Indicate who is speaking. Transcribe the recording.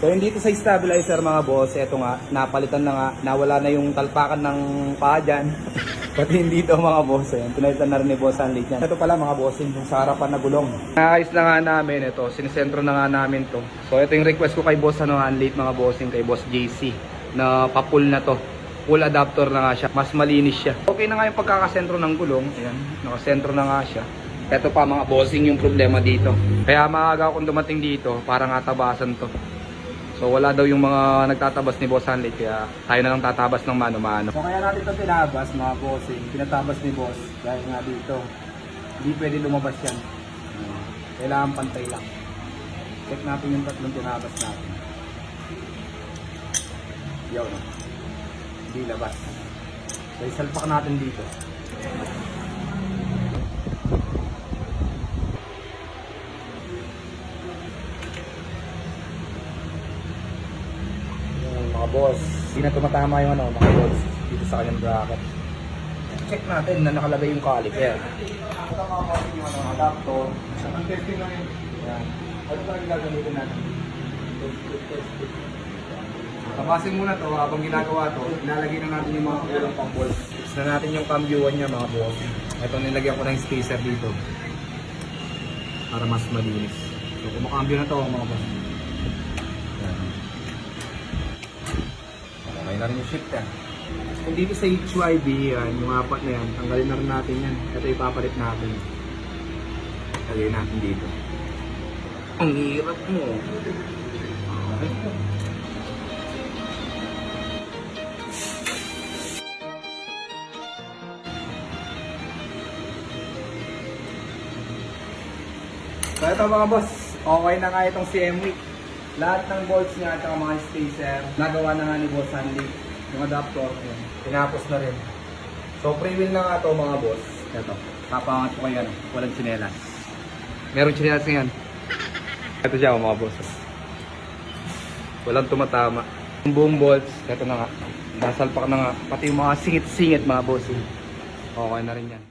Speaker 1: So hindi ito sa stabilizer mga boss, eto nga, napalitan na nga, nawala na yung talpakan ng paa dyan. Pati hindi ito mga boss, ayan, pinalitan na rin ni Boss Anlit yan. Ito pala mga bossing, yung sa harapan na gulong. Naayos na nga namin ito, sinisentro na nga namin to. So ito yung request ko kay Boss Anlit mga bossing, kay Boss JC, na pa-pull na to. Full adapter na nga siya, mas malinis siya. Okay na nga yung pagkakasentro ng gulong, ayan, nakasentro na nga siya. Ito pa mga bossing yung problema dito. Kaya maaga akong dumating dito, para nga tabasan to. So wala daw yung mga nagtatabas ni Boss Anlit, kaya tayo na lang tatabas ng mano-mano. So kaya natin ito tinabas mga bossing, pinatabas ni Boss dahil nga dito. Hindi pwede lumabas yan. Kailangan pantay lang. Check natin yung tatlong tinabas natin. Yun. Hindi labas. So isalpak natin dito. Mga boss, hindi na tumatama yung mga boss dito sa kanyang bracket. Check natin na nakalagay yung caliper. Ito mga boss yung adapter. Ang testing lang yun. Yan. Ano ba yung gagamitin natin? Tapasin muna to, habang ginagawa to, ilalagay na natin yung mga kulang pang bolts. Fix na natin yung cam view niya mga boss. Ito nilagyan ko na yung spacer dito para mas malinis. So kumakambyo na to mga boss. Okay na rin yung shift yan. Kung dito sa HYB yan, yung apat na yan, tanggalin na rin natin yan. Ito ipapalit natin. Tanggalin natin dito. Ang hirap mo. Okay. So ito mga boss, okay na nga itong CM-Week. Lahat ng bolts niya at mga spacer, nagawa na nga ni Boss Andy. Yung adapter, yun, tinapos na rin. So pre-wheel na nga ito mga boss. Ito, papangat ko kayo, walang tsinelas. Meron tsinelas nga yan. Ito siya mga boss. Walang tumatama. Yung buong bolts, ito na nga. Nasalpak na nga. Pati yung mga singit-singit mga boss. Okay na rin yan.